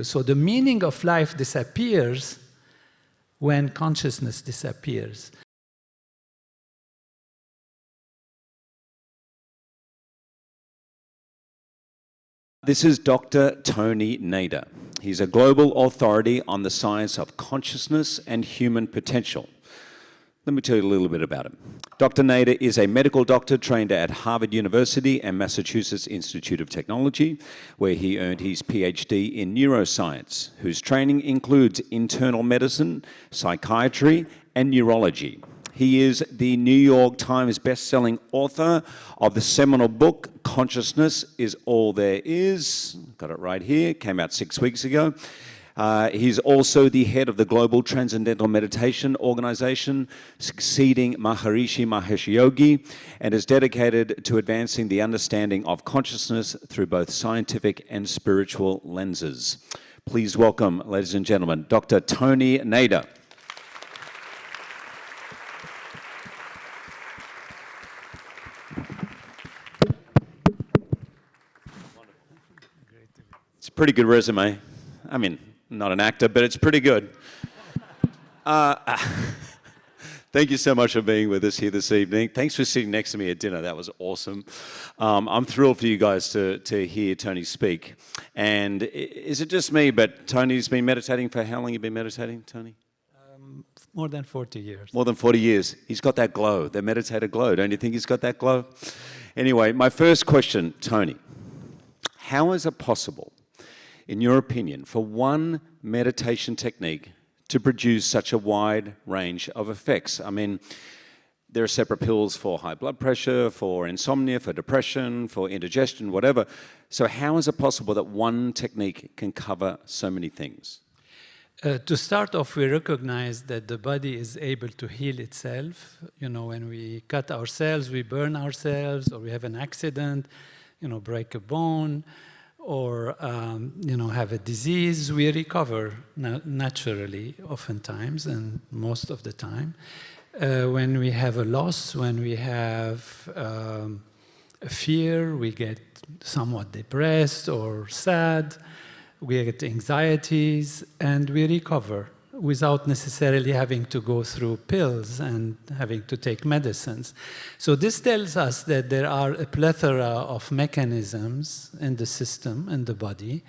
So the meaning of life disappears when consciousness disappears. This is Dr. Tony Nader. He's a global authority on the science of consciousness and human potential. Let me tell you a little bit about him. Dr. Nader is a medical doctor trained at Harvard University and Massachusetts Institute of Technology, where he earned his Ph.D. in neuroscience, whose training includes internal medicine, psychiatry, and neurology. He is the New York Times bestselling author of the seminal book, Consciousness is All There Is. Got it right here, came out 6 weeks ago. He's also the head of the global Transcendental Meditation Organization, succeeding Maharishi Mahesh Yogi, and is dedicated to advancing the understanding of consciousness through both scientific and spiritual lenses. Please welcome, ladies and gentlemen, Dr. Tony Nader. It's a pretty good resume. I mean, not an actor, but it's pretty good. Thank you so much for being with us here this evening. Thanks for sitting next to me at dinner. That was awesome. I'm thrilled for you guys to hear Tony speak. And is it just me, but Tony's been meditating for how long have you been meditating, Tony? More than 40 years. More than 40 years. He's got that glow, the meditator glow. Don't you think he's got that glow? Anyway, my first question, Tony. How is it possible, in your opinion, for one meditation technique to produce such a wide range of effects? I mean, there are separate pills for high blood pressure, for insomnia, for depression, for indigestion, whatever. So how is it possible that one technique can cover so many things? To start off, we recognize that the body is able to heal itself. You know, when we cut ourselves, we burn ourselves, or we have an accident, break a bone, or have a disease, we recover naturally oftentimes and most of the time. When we have a loss, when we have a fear, we get somewhat depressed or sad, we get anxieties, and we recover without necessarily having to go through pills and having to take medicines. So this tells us that there are a plethora of mechanisms in the system, in the body,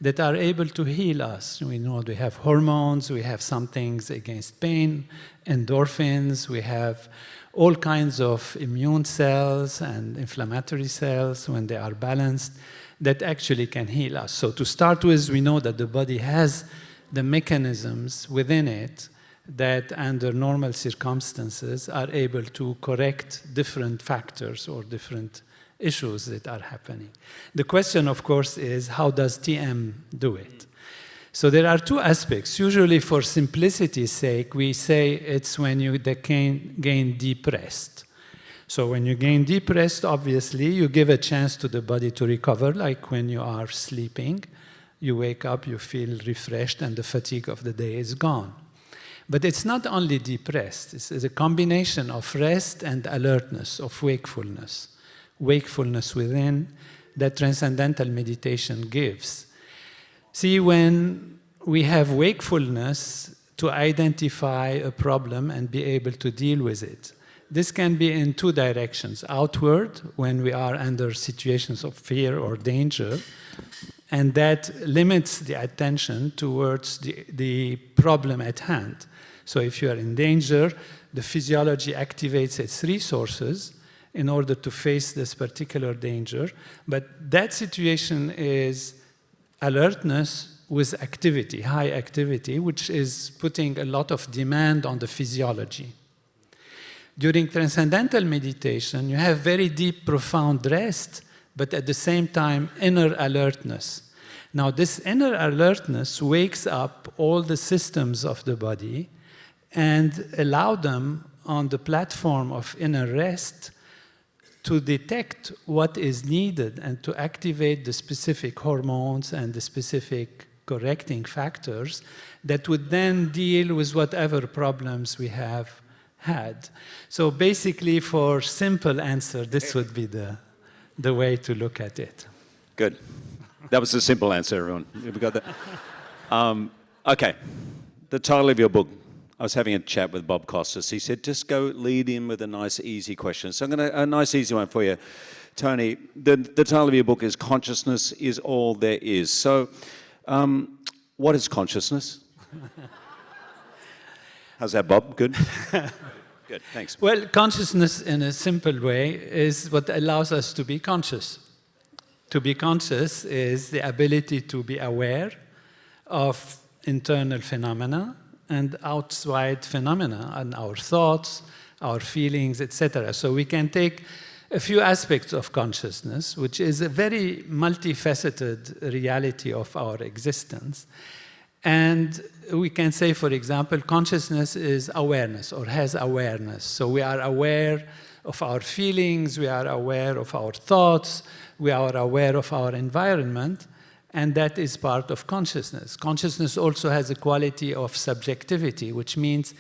that are able to heal us. We know we have hormones, we have some things against pain, endorphins, we have all kinds of immune cells and inflammatory cells when they are balanced that actually can heal us. So to start with, we know that the body has the mechanisms within it that under normal circumstances are able to correct different factors or different issues that are happening. The question, of course, is how does TM do it? So there are two aspects. Usually for simplicity's sake, we say it's when you gain deep rest. So when you gain deep rest, obviously, you give a chance to the body to recover, like when you are sleeping. You wake up, you feel refreshed, and the fatigue of the day is gone. But it's not only deep rest. It's a combination of rest and alertness, of wakefulness. Wakefulness within that transcendental meditation gives. See, when we have wakefulness to identify a problem and be able to deal with it, this can be in two directions. Outward, when we are under situations of fear or danger, and that limits the attention towards the problem at hand. So if you are in danger, the physiology activates its resources in order to face this particular danger. But that situation is alertness with activity, high activity, which is putting a lot of demand on the physiology. During transcendental meditation, you have very deep, profound rest, but at the same time, inner alertness. Now, this inner alertness wakes up all the systems of the body and allow them on the platform of inner rest to detect what is needed and to activate the specific hormones and the specific correcting factors that would then deal with whatever problems we have had. So basically, for simple answer, this would be the way to look at it. Good. That was a simple answer, everyone. We got that. Okay, the title of your book. I was having a chat with Bob Costas. He said, just go lead in with a nice, easy question. So I'm going to, a nice, easy one for you, Tony. The title of your book is Consciousness is All There Is. So what is consciousness? How's that, Bob? Good? Good, thanks. Well, consciousness in a simple way is what allows us to be conscious. To be conscious is the ability to be aware of internal phenomena and outside phenomena, and our thoughts, our feelings, etc. So we can take a few aspects of consciousness, which is a very multifaceted reality of our existence. And we can say, for example, consciousness is awareness or has awareness. So we are aware of our feelings, we are aware of our thoughts, we are aware of our environment, and that is part of consciousness. Consciousness also has a quality of subjectivity, which means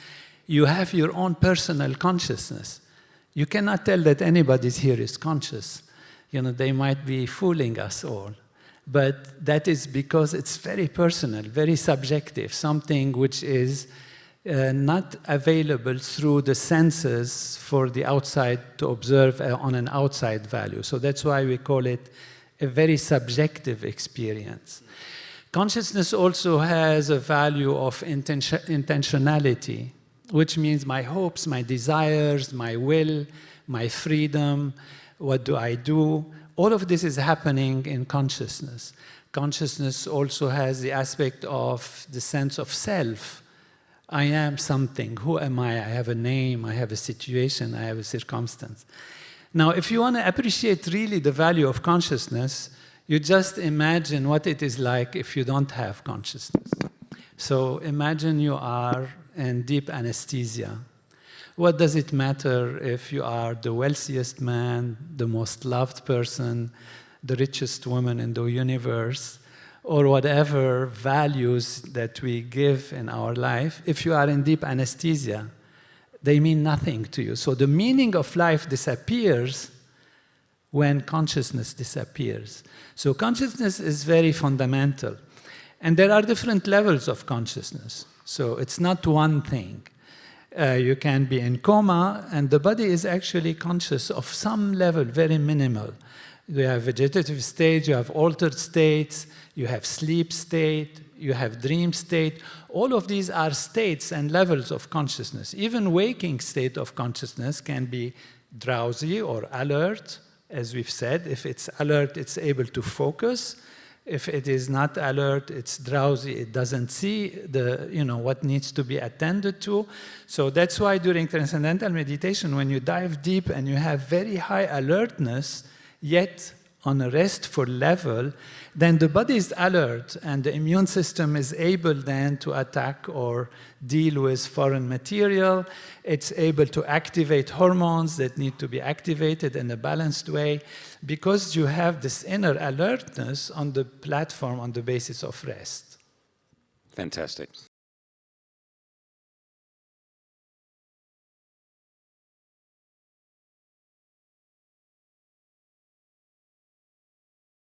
you have your own personal consciousness. You cannot tell that anybody here is conscious. You know, they might be fooling us all. But that is because it's very personal, very subjective, something which is not available through the senses for the outside to observe on an outside value. So that's why we call it a very subjective experience. Consciousness also has a value of intentionality, which means my hopes, my desires, my will, my freedom, what do I do? All of this is happening in consciousness. Consciousness also has the aspect of the sense of self. I am something. Who am I? I have a name, I have a situation, I have a circumstance. Now, if you want to appreciate really the value of consciousness, you just imagine what it is like if you don't have consciousness. So imagine you are in deep anesthesia. What does it matter if you are the wealthiest man, the most loved person, the richest woman in the universe, or whatever values that we give in our life? If you are in deep anesthesia, they mean nothing to you. So the meaning of life disappears when consciousness disappears. So consciousness is very fundamental. And there are different levels of consciousness. So it's not one thing. You can be in coma, and the body is actually conscious of some level, very minimal. You have vegetative state, you have altered states, you have sleep state, you have dream state. All of these are states and levels of consciousness. Even waking state of consciousness can be drowsy or alert, as we've said. If it's alert, it's able to focus. If it is not alert, it's drowsy, it doesn't see what needs to be attended to. So that's why during transcendental meditation, when you dive deep and you have very high alertness, yet on a restful level, then the body is alert and the immune system is able then to attack or deal with foreign material. It's able to activate hormones that need to be activated in a balanced way because you have this inner alertness on the platform on the basis of rest. Fantastic.